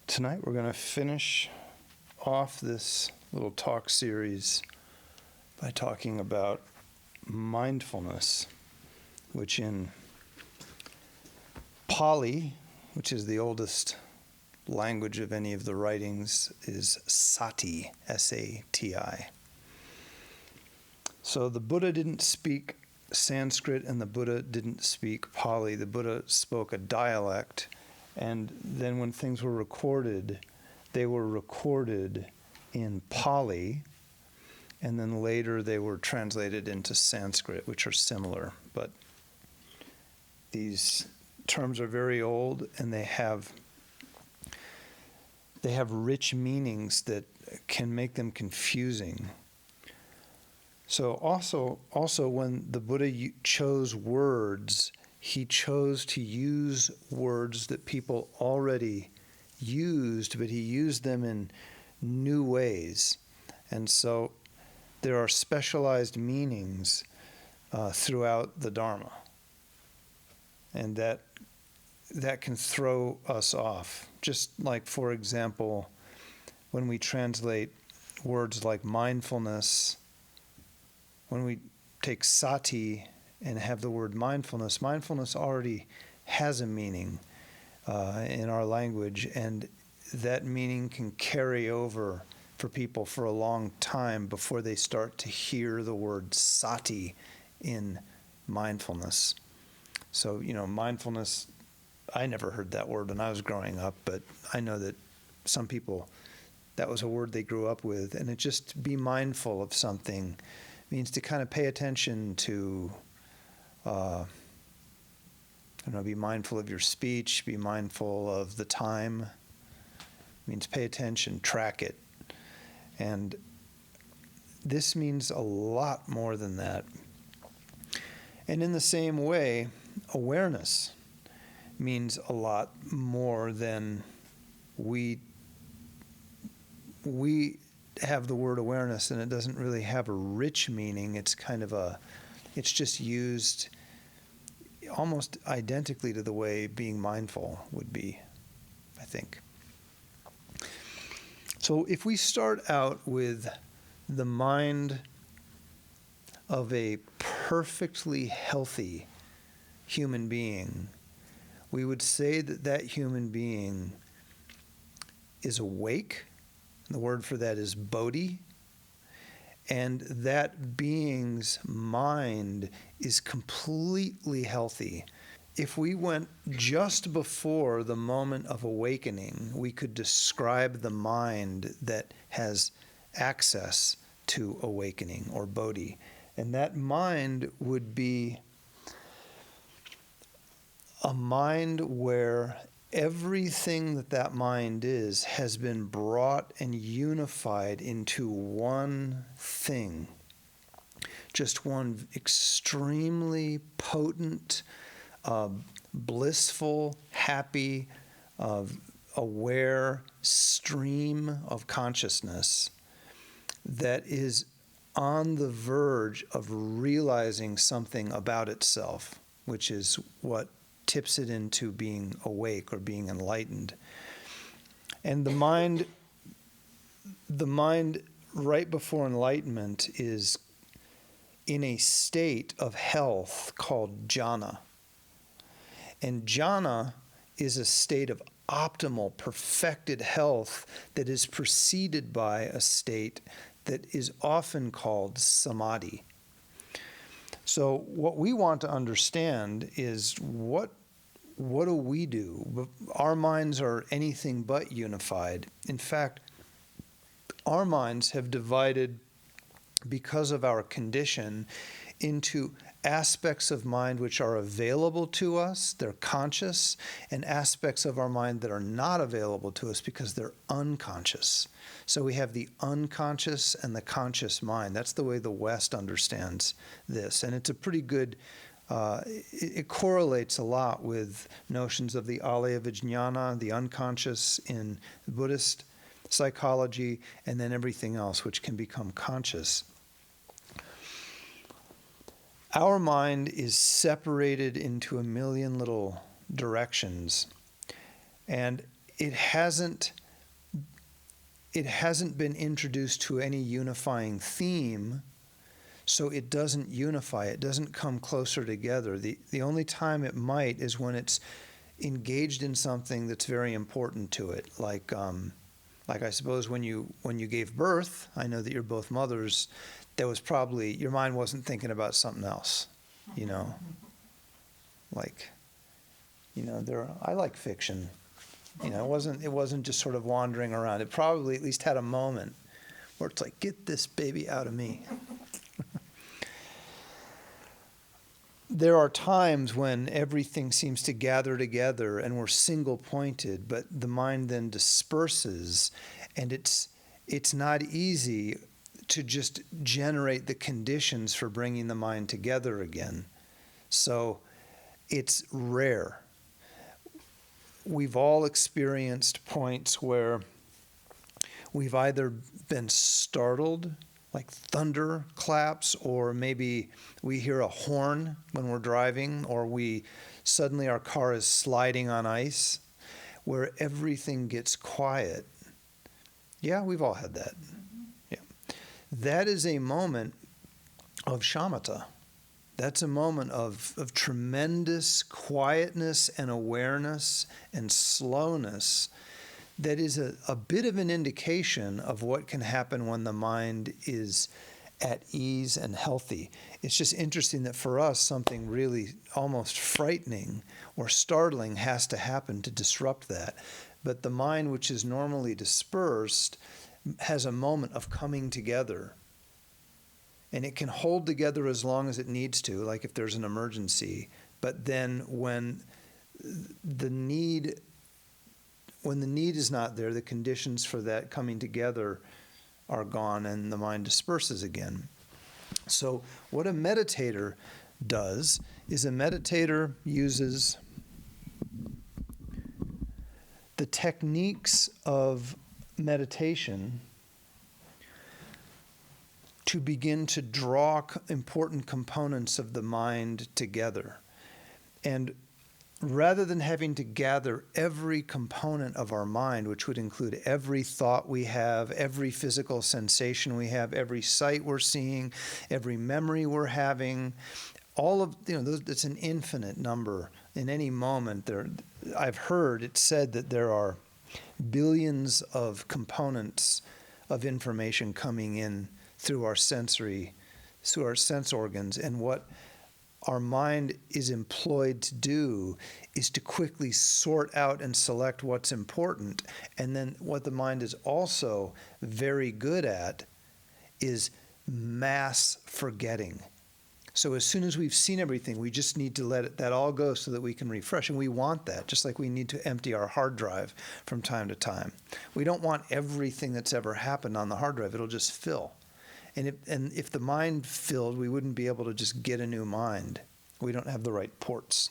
Tonight we're going to finish off this little talk series by talking about mindfulness, which in Pali, which is the oldest language of any of the writings, is sati, S-A-T-I. So the Buddha didn't speak Sanskrit and the Buddha didn't speak Pali. The Buddha spoke a dialect, and then when things were recorded, they were recorded in Pali, and then later they were translated into Sanskrit, which are similar. But these terms are very old, and they have rich meanings that can make them confusing. So also when the Buddha chose words, he chose to use words that people already used, but he used them in new ways. And so there are specialized meanings throughout the Dharma. And that can throw us off. Just like, for example, when we translate words like mindfulness, when we take sati and have the word mindfulness, mindfulness already has a meaning in our language, and that meaning can carry over for people for a long time before they start to hear the word sati in mindfulness. So, mindfulness, I never heard that word when I was growing up, but I know that some people, that was a word they grew up with, and it just be mindful of something means to kind of pay attention to, be mindful of your speech, be mindful of the time. It means pay attention, track it. And this means a lot more than that. And in the same way, awareness means a lot more than we have the word awareness, and it doesn't really have a rich meaning. It's it's just used almost identically to the way being mindful would be, I think. So if we start out with the mind of a perfectly healthy human being, we would say that that human being is awake. The word for that is bodhi. And that being's mind is completely healthy. If we went just before the moment of awakening, we could describe the mind that has access to awakening, or bodhi. And that mind would be a mind where everything that mind is has been brought and unified into one thing. Just one extremely potent, blissful, happy, aware stream of consciousness that is on the verge of realizing something about itself, which is what tips it into being awake or being enlightened. And the mind right before enlightenment is in a state of health called jhana. And jhana is a state of optimal, perfected health that is preceded by a state that is often called samadhi. So what we want to understand is what do we do? Our minds are anything but unified. In fact, our minds have divided because of our condition into aspects of mind which are available to us, they're conscious, and aspects of our mind that are not available to us because they're unconscious. So we have the unconscious and the conscious mind. That's the way the West understands this. And it's a pretty good, it correlates a lot with notions of the alaya vijnana, the unconscious in Buddhist psychology, and then everything else which can become conscious. Our mind is separated into a million little directions. And it hasn't been introduced to any unifying theme, so it doesn't unify. It doesn't come closer together. The only time it might is when it's engaged in something that's very important to it, like I suppose when you gave birth. I know that you're both mothers. That was probably, your mind wasn't thinking about something else, you know. Like, you know, I like fiction. You know, it wasn't just sort of wandering around. It probably at least had a moment where it's like, get this baby out of me. There are times when everything seems to gather together and we're single pointed, but the mind then disperses, and it's not easy to just generate the conditions for bringing the mind together again. So it's rare. We've all experienced points where we've either been startled, like thunder claps, or maybe we hear a horn when we're driving, or suddenly our car is sliding on ice, where everything gets quiet. Yeah, we've all had that. Yeah. That is a moment of shamatha. That's a moment of tremendous quietness and awareness and slowness that is a bit of an indication of what can happen when the mind is at ease and healthy. It's just interesting that for us, something really almost frightening or startling has to happen to disrupt that. But the mind, which is normally dispersed, has a moment of coming together. And it can hold together as long as it needs to, like if there's an emergency. But then when the need is not there, the conditions for that coming together are gone and the mind disperses again. So what a meditator does is a meditator uses the techniques of meditation to begin to draw important components of the mind together. And rather than having to gather every component of our mind, which would include every thought we have, every physical sensation we have, every sight we're seeing, every memory we're having, all of, it's an infinite number. In any moment, I've heard it said that there are billions of components of information coming in through our sense organs, and what our mind is employed to do is to quickly sort out and select what's important. And then what the mind is also very good at is mass forgetting. So as soon as we've seen everything, we just need to let that all go so that we can refresh. And we want that, just like we need to empty our hard drive from time to time. We don't want everything that's ever happened on the hard drive. It'll just fill. And if the mind filled, we wouldn't be able to just get a new mind. We don't have the right ports.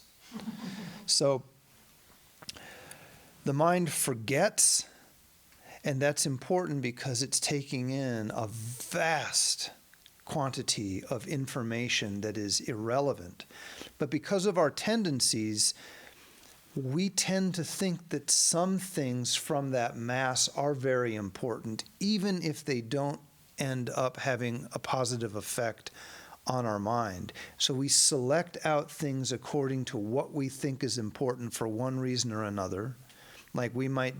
So the mind forgets, and that's important because it's taking in a vast quantity of information that is irrelevant. But because of our tendencies, we tend to think that some things from that mass are very important, even if they don't end up having a positive effect on our mind. So we select out things according to what we think is important for one reason or another. Like we might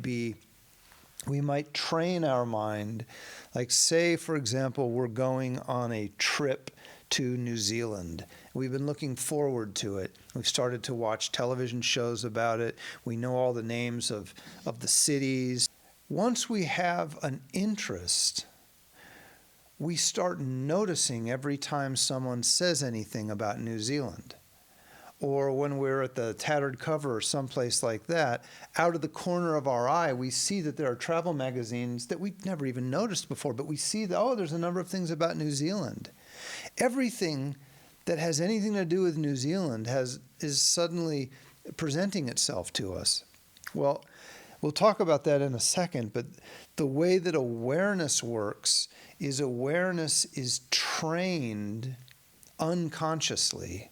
train our mind. Like say, for example, we're going on a trip to New Zealand. We've been looking forward to it. We've started to watch television shows about it. We know all the names of the cities. Once we have an interest, we start noticing every time someone says anything about New Zealand. Or when we're at the Tattered Cover or someplace like that, out of the corner of our eye, we see that there are travel magazines that we've never even noticed before, but we see that, there's a number of things about New Zealand. Everything that has anything to do with New Zealand is suddenly presenting itself to us. Well, we'll talk about that in a second, but the way that awareness works is awareness is trained unconsciously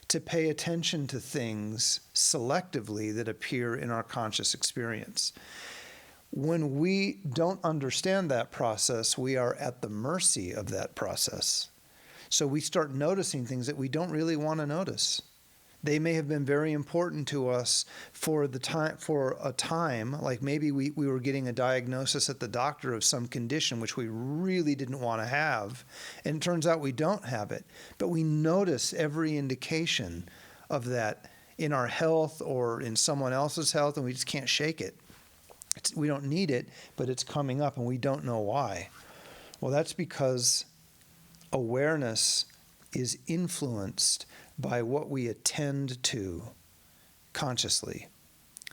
to pay attention to things selectively that appear in our conscious experience. When we don't understand that process, we are at the mercy of that process. So we start noticing things that we don't really want to notice. They may have been very important to us for a time, like maybe we were getting a diagnosis at the doctor of some condition which we really didn't want to have, and it turns out we don't have it. But we notice every indication of that in our health or in someone else's health, and we just can't shake it. We don't need it, but it's coming up, and we don't know why. Well, that's because awareness is influenced by what we attend to consciously.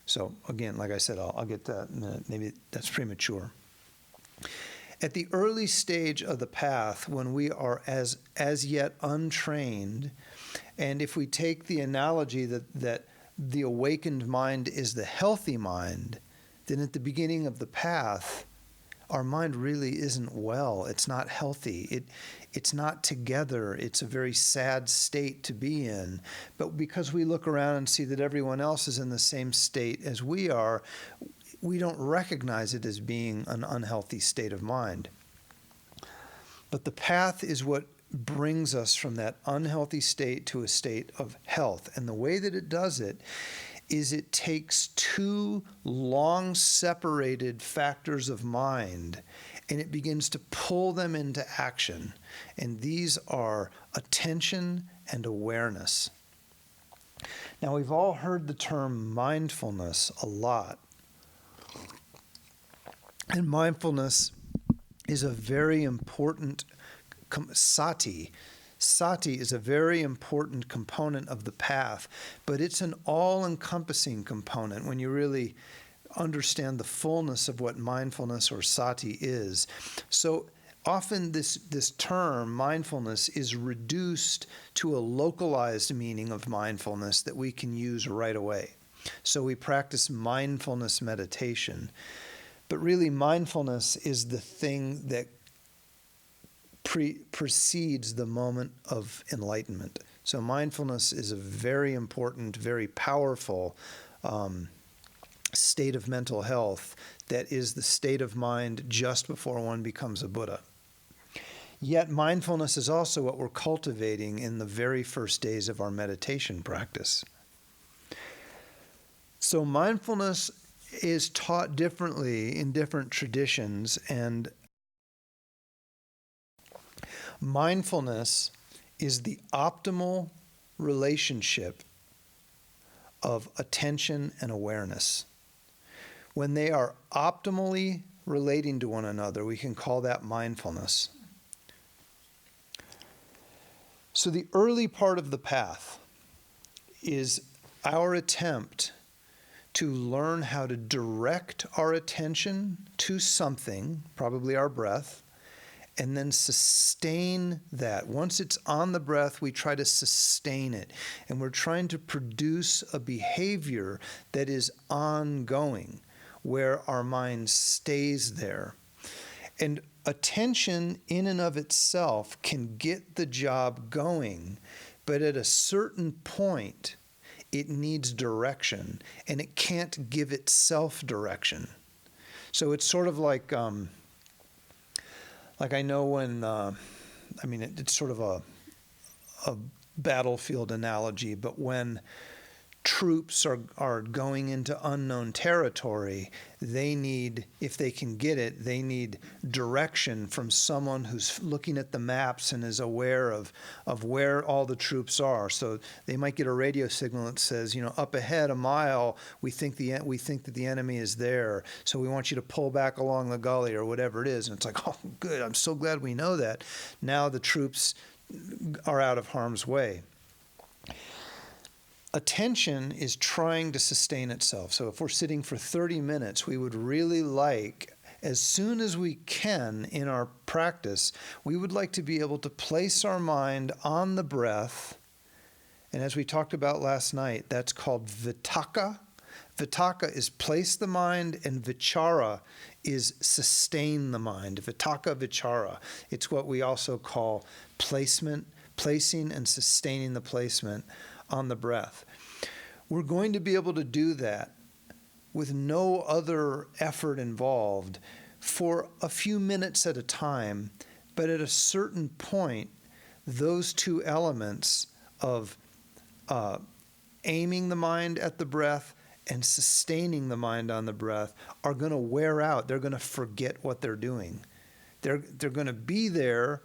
So again, like I said, I'll get to that in a minute. Maybe that's premature. At the early stage of the path, when we are as yet untrained, and if we take the analogy that the awakened mind is the healthy mind, then at the beginning of the path, our mind really isn't well. It's not healthy. It's not together. It's a very sad state to be in. But because we look around and see that everyone else is in the same state as we are, we don't recognize it as being an unhealthy state of mind. But the path is what brings us from that unhealthy state to a state of health. And the way that it does it is it takes two long separated factors of mind and it begins to pull them into action. And these are attention and awareness. Now, we've all heard the term mindfulness a lot. And mindfulness is a very important sati. Sati is a very important component of the path, but it's an all-encompassing component when you really understand the fullness of what mindfulness or sati is. So often this term, mindfulness, is reduced to a localized meaning of mindfulness that we can use right away. So we practice mindfulness meditation. But really, mindfulness is the thing that precedes the moment of enlightenment. So mindfulness is a very important, very powerful state of mental health that is the state of mind just before one becomes a Buddha. Yet mindfulness is also what we're cultivating in the very first days of our meditation practice. So mindfulness is taught differently in different traditions, and mindfulness is the optimal relationship of attention and awareness. When they are optimally relating to one another, we can call that mindfulness. So the early part of the path is our attempt to learn how to direct our attention to something, probably our breath, and then sustain that. Once it's on the breath, we try to sustain it. And we're trying to produce a behavior that is ongoing, where our mind stays there. And attention in and of itself can get the job going, but at a certain point, it needs direction, and it can't give itself direction. So it's sort of like I know when, it's sort of a battlefield analogy, but when troops are going into unknown territory, they need, if they can get it, they need direction from someone who's looking at the maps and is aware of where all the troops are. So they might get a radio signal that says, up ahead a mile, we think that the enemy is there. So we want you to pull back along the gully or whatever it is. And it's like, oh, good. I'm so glad we know that. Now the troops are out of harm's way. Attention is trying to sustain itself. So if we're sitting for 30 minutes, we would really like, as soon as we can in our practice, we would like to be able to place our mind on the breath. And as we talked about last night, that's called vitakka. Vitakka is place the mind, and vichara is sustain the mind. Vitakka, vichara. It's what we also call placing and sustaining the placement on the breath. We're going to be able to do that with no other effort involved for a few minutes at a time, but at a certain point, those two elements of aiming the mind at the breath and sustaining the mind on the breath are going to wear out. They're going to forget what they're doing. They're going to be there,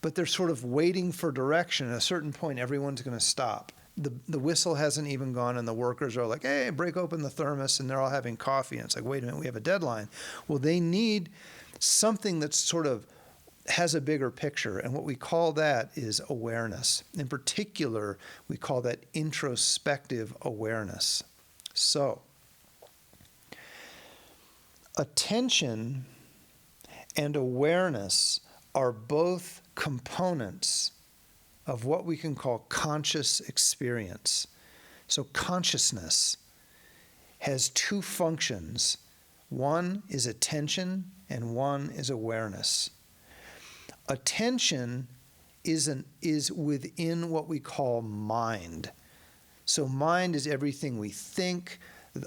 but they're sort of waiting for direction. At a certain point, everyone's going to stop. The whistle hasn't even gone, and the workers are like, hey, break open the thermos, and they're all having coffee. And it's like, wait a minute, we have a deadline. Well, they need something that's sort of has a bigger picture, and what we call that is awareness. In particular, we call that introspective awareness. So, attention and awareness are both components of what we can call conscious experience. So consciousness has two functions. One is attention and one is awareness. Attention is within what we call mind. So mind is everything we think,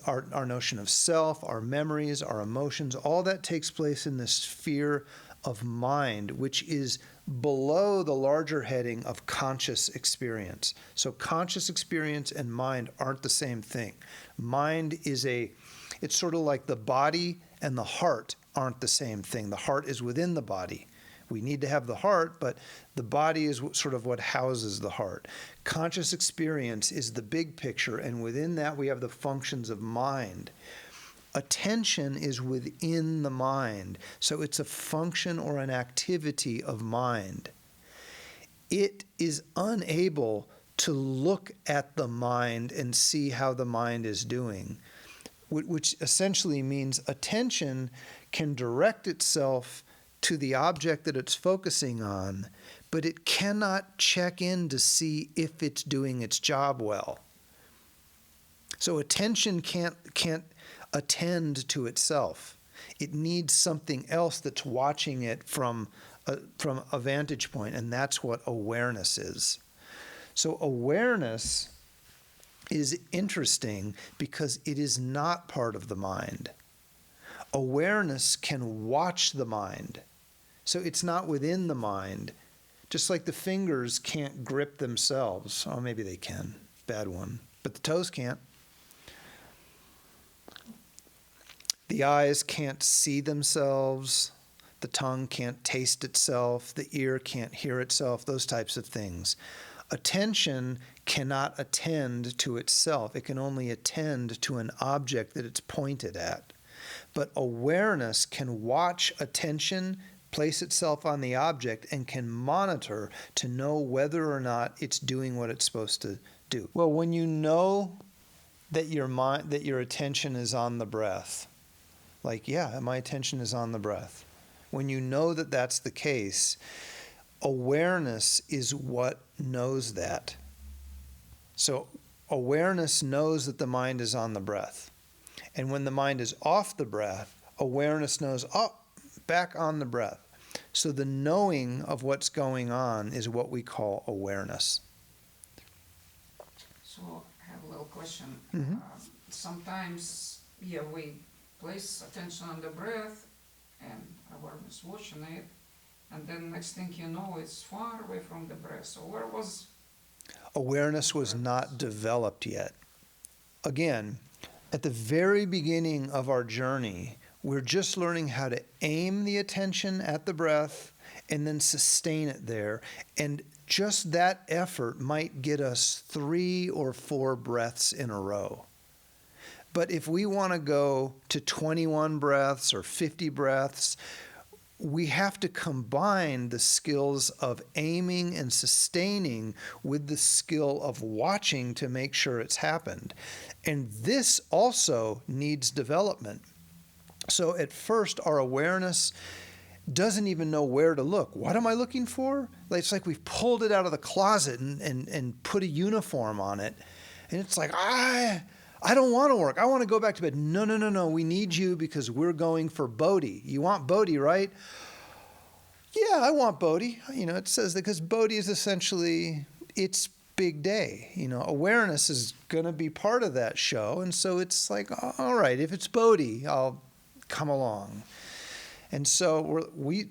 our notion of self, our memories, our emotions, all that takes place in this sphere of mind, which is below the larger heading of conscious experience. So conscious experience and mind aren't the same thing. Mind it's sort of like the body and the heart aren't the same thing. The heart is within the body. We need to have the heart, but the body is sort of what houses the heart. Conscious experience is the big picture, and within that we have the functions of mind. Attention is within the mind, so it's a function or an activity of mind. It is unable to look at the mind and see how the mind is doing, which essentially means attention can direct itself to the object that it's focusing on, but it cannot check in to see if it's doing its job well. So attention can't attend to itself. It needs something else that's watching it from a vantage point, and that's what awareness is. So awareness is interesting because it is not part of the mind. Awareness can watch the mind. So it's not within the mind. Just like the fingers can't grip themselves. Oh, maybe they can. Bad one. But the toes can't. The eyes can't see themselves. The tongue can't taste itself. The ear can't hear itself. Those types of things. Attention cannot attend to itself. It can only attend to an object that it's pointed at. But awareness can watch attention, place itself on the object, and can monitor to know whether or not it's doing what it's supposed to do. Well, when you know that your attention is on the breath, like, yeah, my attention is on the breath. When you know that that's the case, awareness is what knows that. So awareness knows that the mind is on the breath. And when the mind is off the breath, awareness knows, oh, back on the breath. So the knowing of what's going on is what we call awareness. So I have a little question. Mm-hmm. Sometimes, we place attention on the breath and awareness watching it, and then next thing you know, it's far away from the breath. So where was... Awareness was not developed yet. Again, at the very beginning of our journey, we're just learning how to aim the attention at the breath and then sustain it there. And just that effort might get us 3 or 4 breaths in a row. But if we want to go to 21 breaths or 50 breaths, we have to combine the skills of aiming and sustaining with the skill of watching to make sure it's happened. And this also needs development. So at first, our awareness doesn't even know where to look. What am I looking for? It's like we've pulled it out of the closet and put a uniform on it. And it's like, I don't want to work. I want to go back to bed. No. We need you because we're going for Bodhi. You want Bodhi, right? Yeah, I want Bodhi. It says that because Bodhi is essentially, it's big day. Awareness is going to be part of that show. And so it's like, all right, if it's Bodhi, I'll come along. And so we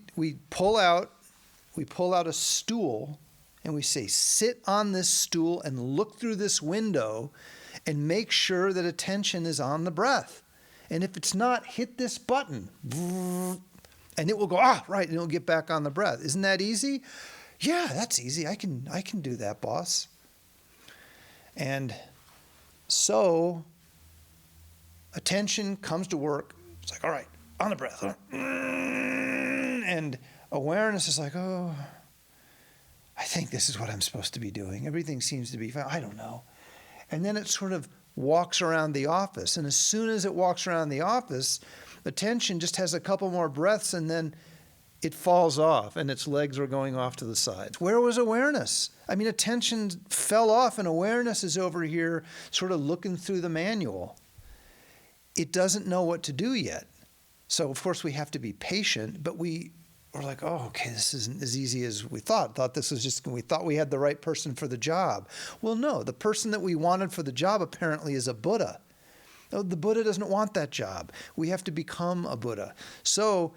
pull out a stool and we say, sit on this stool and look through this window and make sure that attention is on the breath. And if it's not, hit this button. And it will go, right, and it'll get back on the breath. Isn't that easy? Yeah, that's easy. I can do that, boss. And so attention comes to work. It's like, all right, on the breath. And awareness is like, oh, I think this is what I'm supposed to be doing. Everything seems to be fine. I don't know. And then it sort of walks around the office. And as soon as it walks around the office, attention just has a couple more breaths and then it falls off and its legs are going off to the sides. Where was awareness? I mean, attention fell off and awareness is over here sort of looking through the manual. It doesn't know what to do yet. So, of course, we have to be patient, but we're like, oh, okay, this isn't as easy as we thought. We thought we had the right person for the job. Well, no, the person that we wanted for the job apparently is a Buddha. No, the Buddha doesn't want that job. We have to become a Buddha. So,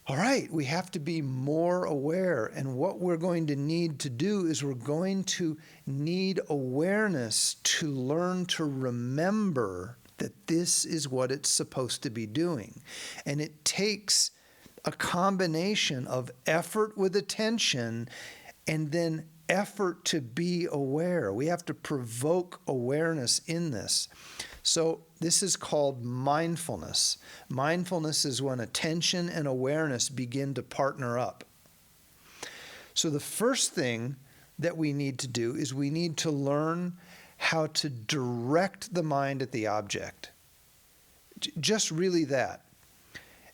all right, we have to be more aware. And what we're going to need to do is we're going to need awareness to learn to remember that this is what it's supposed to be doing. And it takes a combination of effort with attention and then effort to be aware. We have to provoke awareness in this. So this is called mindfulness. Mindfulness is when attention and awareness begin to partner up. So the first thing that we need to do is we need to learn how to direct the mind at the object. Just really that.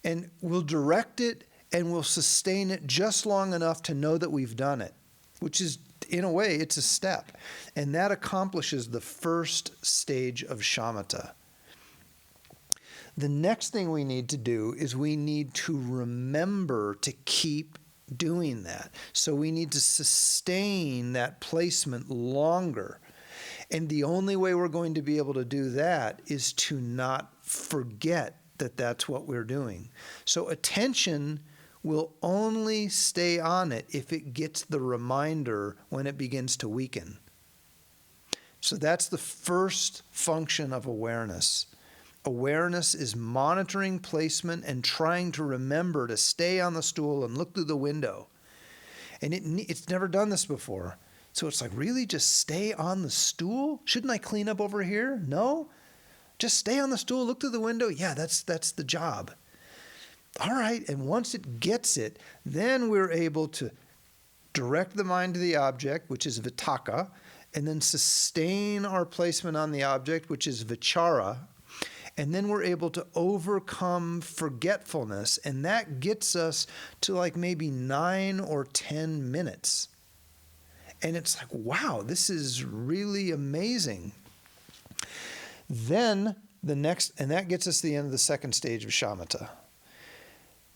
And we'll direct it and we'll sustain it just long enough to know that we've done it, which is, in a way, it's a step. And that accomplishes the first stage of shamatha. The next thing we need to do is we need to remember to keep doing that. So we need to sustain that placement longer. And the only way we're going to be able to do that is to not forget that that's what we're doing. So attention will only stay on it if it gets the reminder when it begins to weaken. So that's the first function of awareness. Awareness is monitoring placement and trying to remember to stay on the stool and look through the window. And it's never done this before. So it's like, really? Just stay on the stool? Shouldn't I clean up over here? No? Just stay on the stool, look through the window? Yeah, that's the job. All right, and once it gets it, then we're able to direct the mind to the object, which is vitakka, and then sustain our placement on the object, which is vichara, and then we're able to overcome forgetfulness, and that gets us to like maybe 9 or 10 minutes. And it's like, wow, this is really amazing. Then and that gets us to the end of the second stage of shamatha.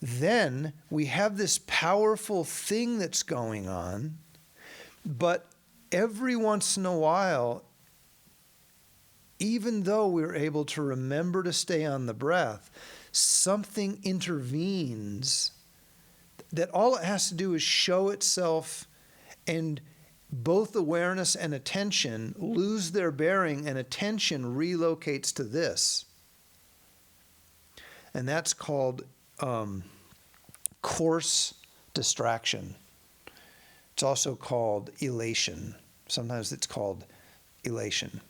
Then we have this powerful thing that's going on, but every once in a while, even though we're able to remember to stay on the breath, something intervenes that all it has to do is show itself, and both awareness and attention lose their bearing and attention relocates to this. And that's called coarse distraction. It's also called elation. Sometimes it's called elation.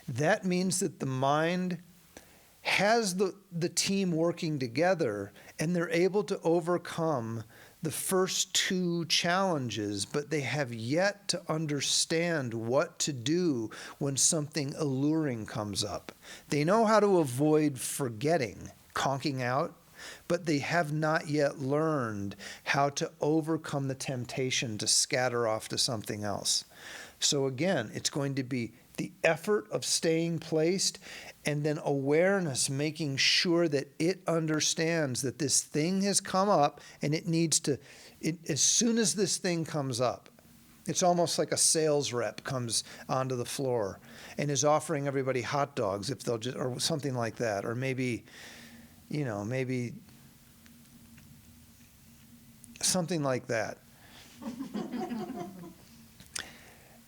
That means that the mind has the team working together and they're able to overcome the first 2 challenges, but they have yet to understand what to do when something alluring comes up. They know how to avoid forgetting, conking out, but they have not yet learned how to overcome the temptation to scatter off to something else. So again, it's going to be the effort of staying placed and then awareness, making sure that it understands that this thing has come up and it needs to, as soon as this thing comes up, It's almost like a sales rep comes onto the floor and is offering everybody hot dogs if they'll just, or something like that, or maybe, maybe something like that.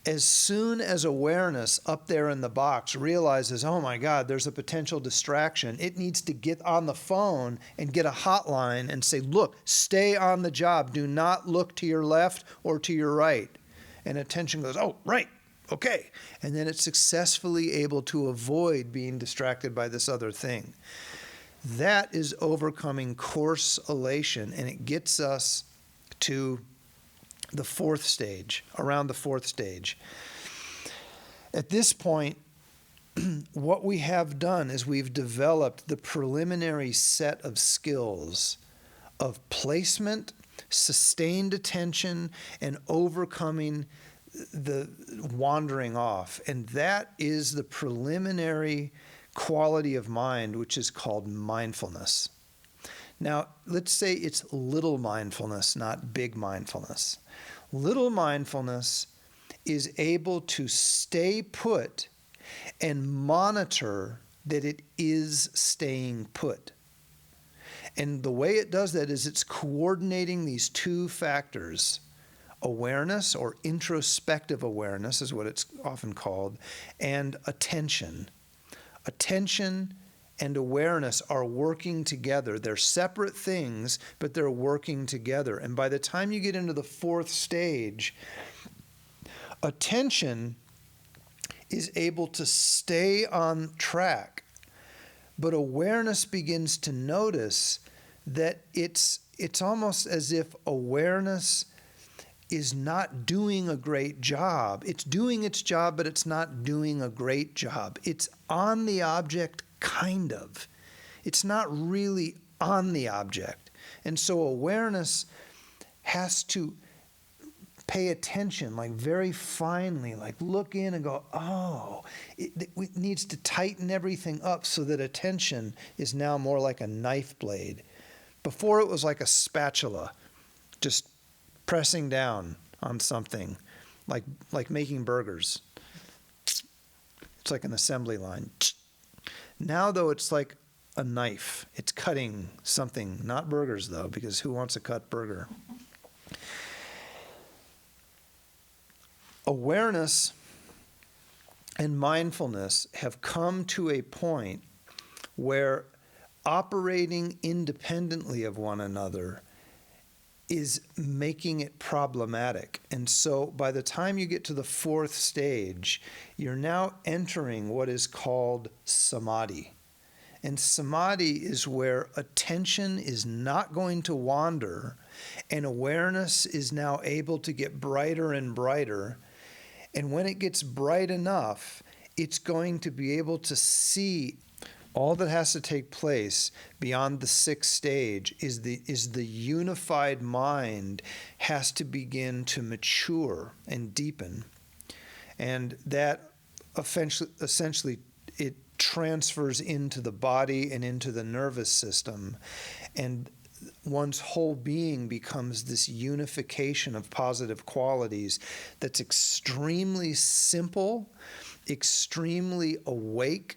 As soon as awareness up there in the box realizes, oh my God, there's a potential distraction, it needs to get on the phone and get a hotline and say, look, stay on the job. Do not look to your left or to your right. And attention goes, oh, right, okay. And then it's successfully able to avoid being distracted by this other thing. That is overcoming coarse elation, and it gets us to the fourth stage, around the fourth stage. At this point, what we have done is we've developed the preliminary set of skills of placement, sustained attention, and overcoming the wandering off. And that is the preliminary quality of mind, which is called mindfulness. Now, let's say it's little mindfulness, not big mindfulness. Little mindfulness is able to stay put and monitor that it is staying put. And the way it does that is it's coordinating these two factors, awareness, or introspective awareness is what it's often called, and attention. Attention and awareness are working together. They're separate things, but they're working together. And by the time you get into the fourth stage, attention is able to stay on track, but awareness begins to notice that it's almost as if awareness is not doing a great job. It's doing its job, but it's not doing a great job. It's on the object, kind of. It's not really on the object. And so awareness has to pay attention, like very finely, like look in and go, oh, it needs to tighten everything up so that attention is now more like a knife blade. Before it was like a spatula, just pressing down on something, like making burgers. It's like an assembly line. Now, though, it's like a knife. It's cutting something, not burgers, though, because who wants a cut burger? Awareness and mindfulness have come to a point where operating independently of one another is making it problematic. And so by the time you get to the fourth stage, you're now entering what is called samadhi. And samadhi is where attention is not going to wander, and awareness is now able to get brighter and brighter. And when it gets bright enough, it's going to be able to see. All that has to take place beyond the sixth stage is the unified mind has to begin to mature and deepen. And that essentially it transfers into the body and into the nervous system. And one's whole being becomes this unification of positive qualities that's extremely simple, extremely awake,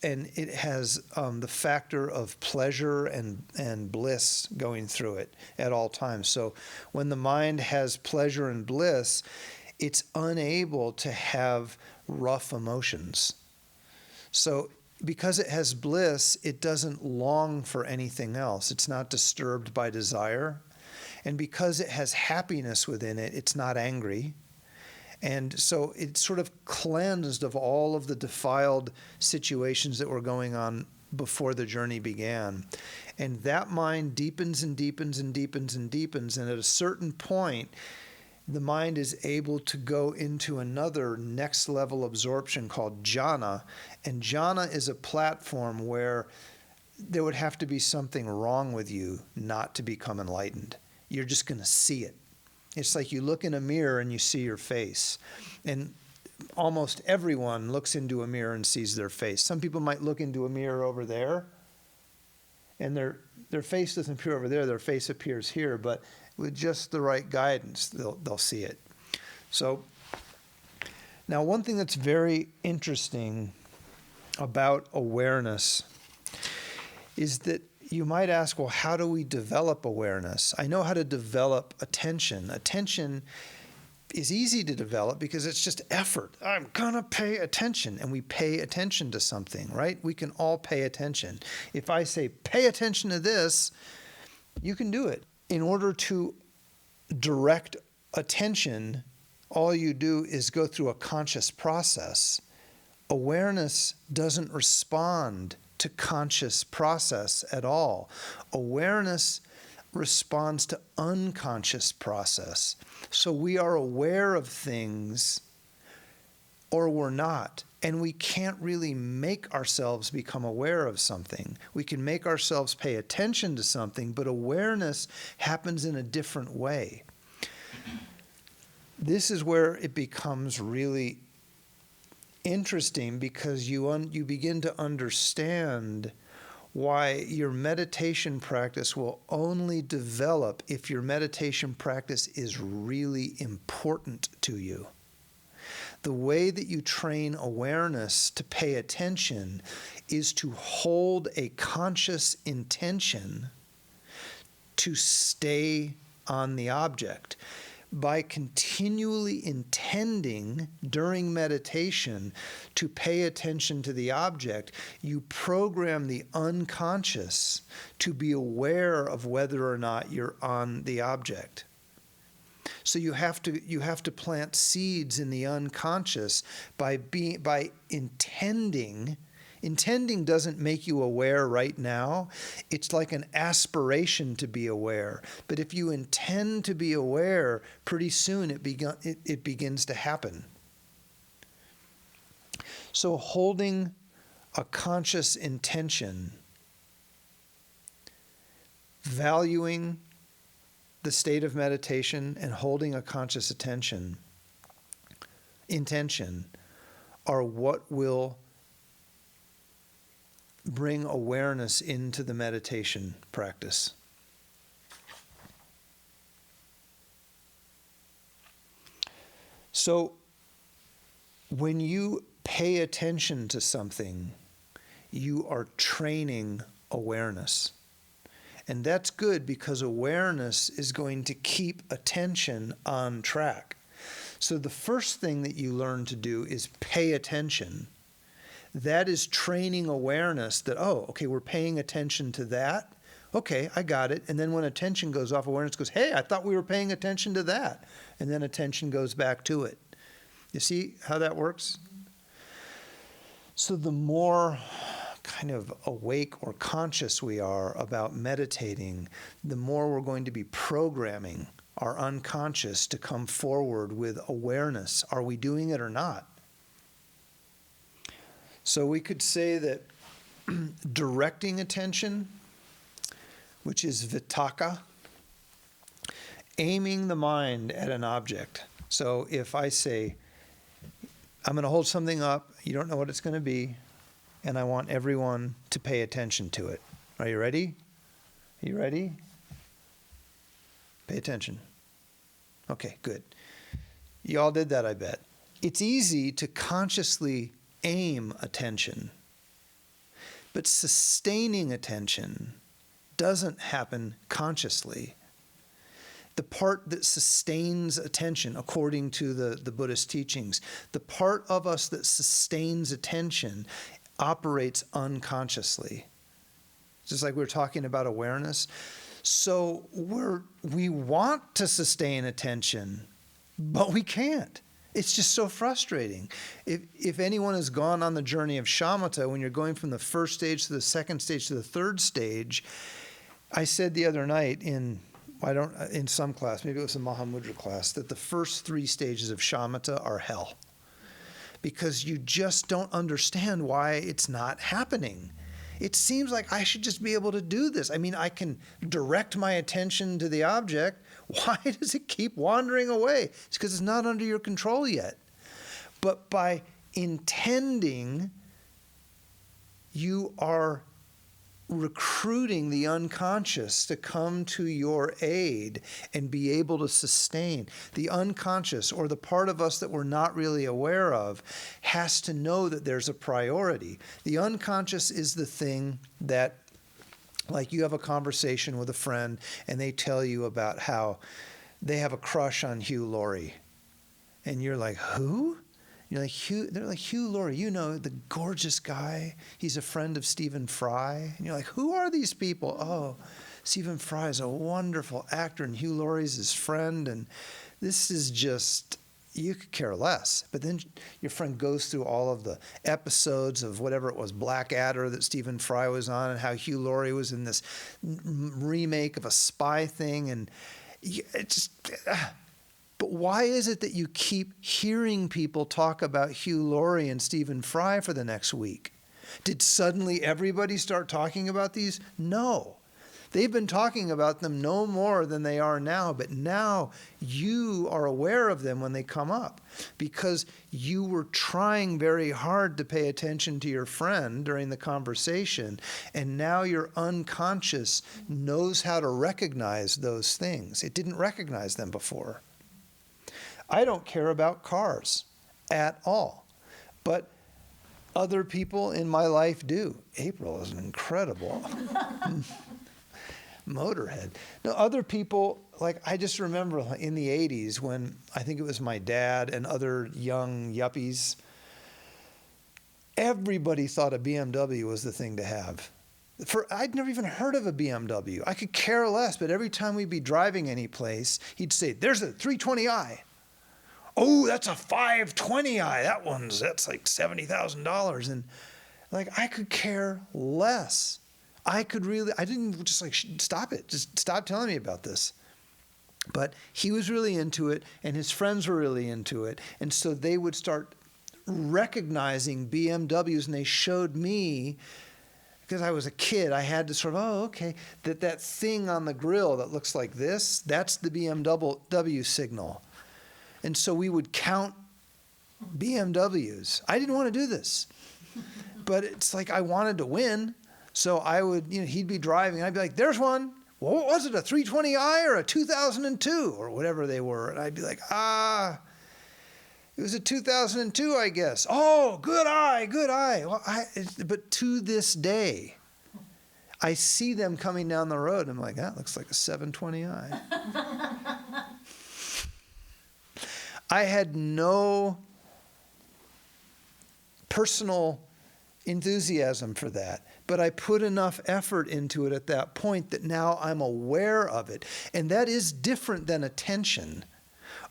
and it has the factor of pleasure and bliss going through it at all times. So when the mind has pleasure and bliss, it's unable to have rough emotions. So because it has bliss, it doesn't long for anything else. It's not disturbed by desire. And because it has happiness within it, it's not angry. And so it's sort of cleansed of all of the defiled situations that were going on before the journey began. And that mind deepens and deepens and deepens and deepens. And at a certain point, the mind is able to go into another next level absorption called jhana. And jhana is a platform where there would have to be something wrong with you not to become enlightened. You're just going to see it. It's like you look in a mirror and you see your face. And almost everyone looks into a mirror and sees their face. Some people might look into a mirror over there, and their face doesn't appear over there. Their face appears here, but with just the right guidance, they'll see it. So now one thing that's very interesting about awareness is that you might ask, well, how do we develop awareness? I know how to develop attention. Attention is easy to develop because it's just effort. I'm gonna pay attention, and we pay attention to something, right? We can all pay attention. If I say, pay attention to this, you can do it. In order to direct attention, all you do is go through a conscious process. Awareness doesn't respond to conscious process at all. Awareness responds to unconscious process. So we are aware of things or we're not. And we can't really make ourselves become aware of something. We can make ourselves pay attention to something, but awareness happens in a different way. This is where it becomes really interesting because you begin to understand why your meditation practice will only develop if your meditation practice is really important to you. The way that you train awareness to pay attention is to hold a conscious intention to stay on the object. By continually intending during meditation to pay attention to the object, you program the unconscious to be aware of whether or not you're on the object. So you have to plant seeds in the unconscious by intending. Intending doesn't make you aware right now. It's like an aspiration to be aware. But if you intend to be aware, pretty soon it begins to happen. So holding a conscious intention, valuing the state of meditation and holding a conscious intention are what will bring awareness into the meditation practice. So when you pay attention to something, you are training awareness. And that's good because awareness is going to keep attention on track. So the first thing that you learn to do is pay attention. That is training awareness that, oh, okay, we're paying attention to that. Okay, I got it. And then when attention goes off, awareness goes, hey, I thought we were paying attention to that. And then attention goes back to it. You see how that works? So the more kind of awake or conscious we are about meditating, the more we're going to be programming our unconscious to come forward with awareness. Are we doing it or not? So we could say that directing attention, which is vitakka, aiming the mind at an object. So if I say, I'm going to hold something up, you don't know what it's going to be, and I want everyone to pay attention to it. Are you ready? Are you ready? Pay attention. Okay, good. You all did that, I bet. It's easy to consciously aim attention, but sustaining attention doesn't happen consciously. The part that sustains attention, according to the Buddhist teachings, the part of us that sustains attention operates unconsciously. Just like we were talking about awareness. So we want to sustain attention, but we can't. It's just so frustrating. If anyone has gone on the journey of shamatha, when you're going from the first stage to the second stage to the third stage, I said the other night in some class, maybe it was a Mahamudra class, that the first 3 stages of shamatha are hell. Because you just don't understand why it's not happening. It seems like I should just be able to do this. I mean, I can direct my attention to the object. Why does it keep wandering away? It's because it's not under your control yet. But by intending, you are recruiting the unconscious to come to your aid and be able to sustain. The unconscious, or the part of us that we're not really aware of, has to know that there's a priority. The unconscious is the thing that, like, you have a conversation with a friend and they tell you about how they have a crush on Hugh Laurie. And you're like, who? You're like, Hugh, they're like, Hugh Laurie, you know, the gorgeous guy. He's a friend of Stephen Fry. And you're like, who are these people? Oh, Stephen Fry is a wonderful actor and Hugh Laurie's his friend. And this is just, you could care less. But then your friend goes through all of the episodes of whatever it was, Blackadder that Stephen Fry was on, and how Hugh Laurie was in this remake of a spy thing. And it just... But why is it that you keep hearing people talk about Hugh Laurie and Stephen Fry for the next week? Did suddenly everybody start talking about these? No. They've been talking about them no more than they are now, but now you are aware of them when they come up because you were trying very hard to pay attention to your friend during the conversation, and now your unconscious knows how to recognize those things. It didn't recognize them before. I don't care about cars at all, but other people in my life do. April is an incredible motorhead. No, other people, like, I just remember in the 80s when I think it was my dad and other young yuppies, everybody thought a BMW was the thing to have. I'd never even heard of a BMW. I could care less, but every time we'd be driving any place, he'd say, there's a 320i. Oh, that's a 520i. That's like $70,000. And like, I could care less. I didn't just like, stop it. Just stop telling me about this. But he was really into it, and his friends were really into it. And so they would start recognizing BMWs, and they showed me, because I was a kid, I had to sort of, oh, okay, that thing on the grill that looks like this, that's the BMW signal. And so we would count BMWs. I didn't want to do this, but it's like I wanted to win. So I would, he'd be driving. I'd be like, there's one. Well, what was it, a 320i or a 2002 or whatever they were? And I'd be like, it was a 2002, I guess. Oh, good eye. Well, but to this day, I see them coming down the road. And I'm like, that looks like a 720i. I had no personal enthusiasm for that, but I put enough effort into it at that point that now I'm aware of it. And that is different than attention.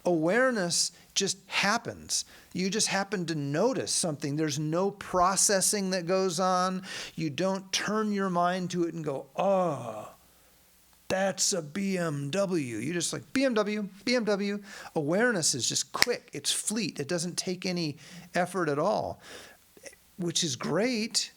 Awareness just happens. You just happen to notice something. There's no processing that goes on. You don't turn your mind to it and go, oh, that's a BMW. You just like, BMW. Awareness is just quick. It's fleet. It doesn't take any effort at all, which is great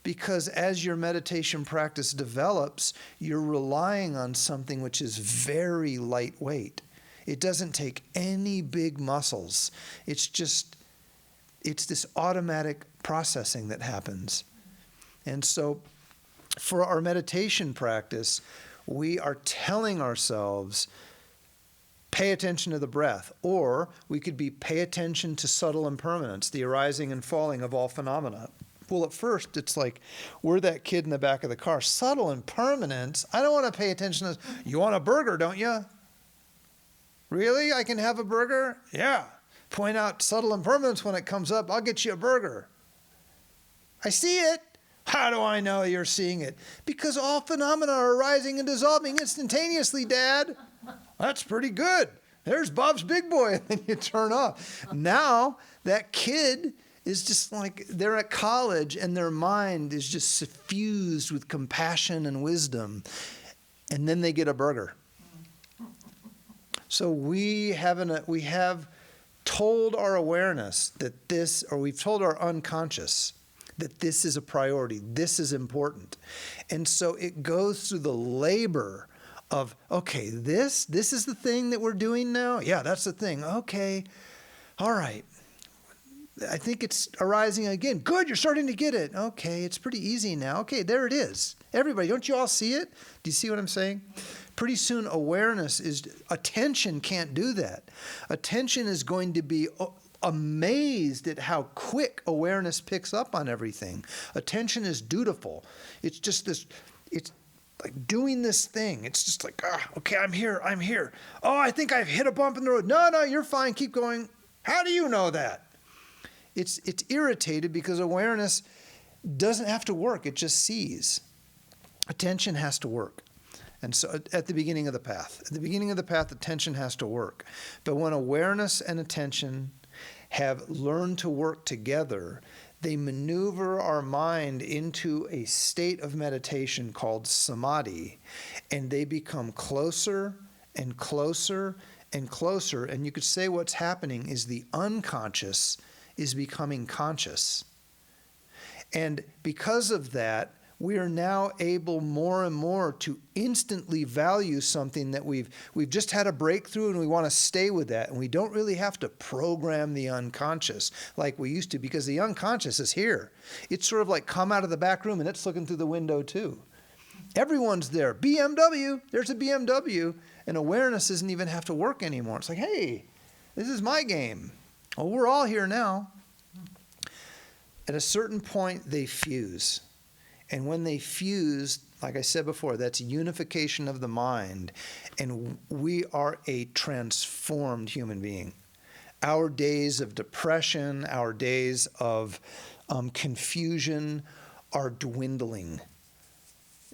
because as your meditation practice develops, you're relying on something which is very lightweight. It doesn't take any big muscles. It's this automatic processing that happens. And so for our meditation practice, we are telling ourselves, pay attention to the breath, or we could be pay attention to subtle impermanence, the arising and falling of all phenomena. Well, at first, it's like, we're that kid in the back of the car. Subtle impermanence? I don't want to pay attention to this. You want a burger, don't you? Really? I can have a burger? Yeah. Point out subtle impermanence when it comes up. I'll get you a burger. I see it. How do I know you're seeing it? Because all phenomena are arising and dissolving instantaneously, Dad. That's pretty good. There's Bob's Big Boy. And then you turn off. Now, that kid is just like, they're at college and their mind is just suffused with compassion and wisdom. And then they get a burger. So we have told our awareness that this, or we've told our unconscious that this is a priority, this is important. And so it goes through the labor of, okay, this is the thing that we're doing now? Yeah, that's the thing. Okay, all right. I think it's arising again. Good, you're starting to get it. Okay, it's pretty easy now. Okay, there it is. Everybody, don't you all see it? Do you see what I'm saying? Pretty soon attention can't do that. Attention is going to be amazed at how quick awareness picks up on everything. Attention is dutiful. It's just this, it's like doing this thing. It's just like, okay, I'm here. Oh, I think I've hit a bump in the road. No, you're fine. Keep going. How do you know that? It's irritated because awareness doesn't have to work. It just sees. Attention has to work. And so at the beginning of the path, attention has to work. But when awareness and attention have learned to work together, they maneuver our mind into a state of meditation called samadhi, and they become closer and closer and closer. And you could say what's happening is the unconscious is becoming conscious. And because of that, we are now able more and more to instantly value something that we've just had a breakthrough, and we want to stay with that. And we don't really have to program the unconscious like we used to, because the unconscious is here. It's sort of like come out of the back room and it's looking through the window too. Everyone's there. BMW, there's a BMW, and awareness doesn't even have to work anymore. It's like, hey, this is my game. Oh, we're all here now. At a certain point, they fuse. And when they fuse, like I said before, that's unification of the mind. And we are a transformed human being. Our days of depression, our days of confusion are dwindling.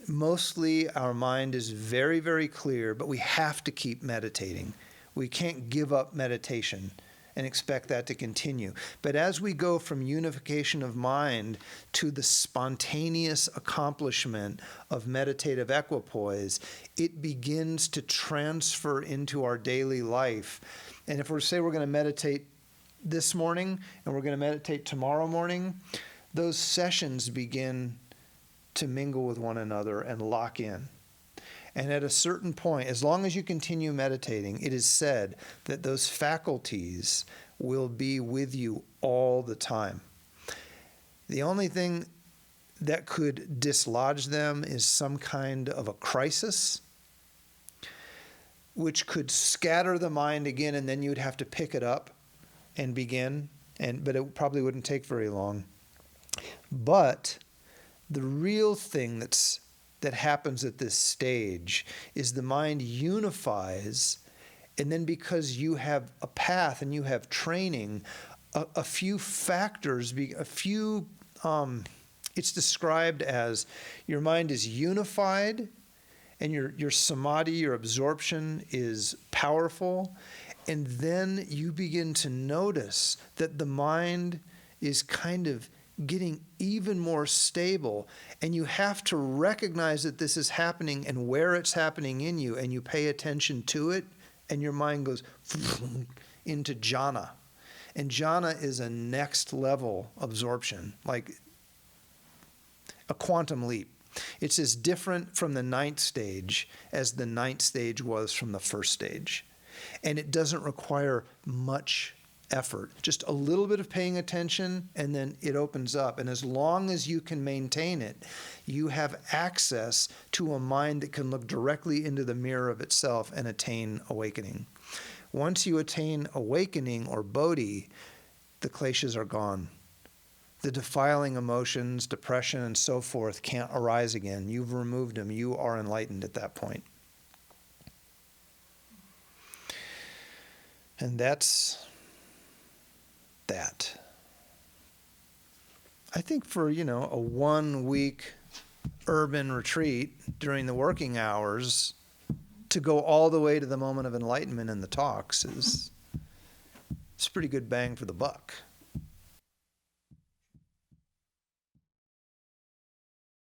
Mostly our mind is very, very clear, but we have to keep meditating. We can't give up meditation and expect that to continue. But as we go from unification of mind to the spontaneous accomplishment of meditative equipoise, it begins to transfer into our daily life. And if we're going to meditate this morning and we're going to meditate tomorrow morning, those sessions begin to mingle with one another and lock in. And at a certain point, as long as you continue meditating, it is said that those faculties will be with you all the time. The only thing that could dislodge them is some kind of a crisis, which could scatter the mind again, and then you'd have to pick it up and begin. But it probably wouldn't take very long. But the real thing that happens at this stage is the mind unifies, and then because you have a path and you have training, a few factors, it's described as your mind is unified and your samadhi, your absorption is powerful, and then you begin to notice that the mind is kind of getting even more stable, and you have to recognize that this is happening and where it's happening in you, and you pay attention to it, and your mind goes into jhana. And jhana is a next level absorption, like a quantum leap. It's as different from the ninth stage as the ninth stage was from the first stage. And it doesn't require much effort, just a little bit of paying attention, and then it opens up. And as long as you can maintain it, you have access to a mind that can look directly into the mirror of itself and attain awakening. Once you attain awakening or bodhi, the kleshas are gone. The defiling emotions, depression, and so forth can't arise again. You've removed them. You are enlightened at that point. And that's that. I think for, a 1 week urban retreat during the working hours to go all the way to the moment of enlightenment in the talks is pretty good bang for the buck.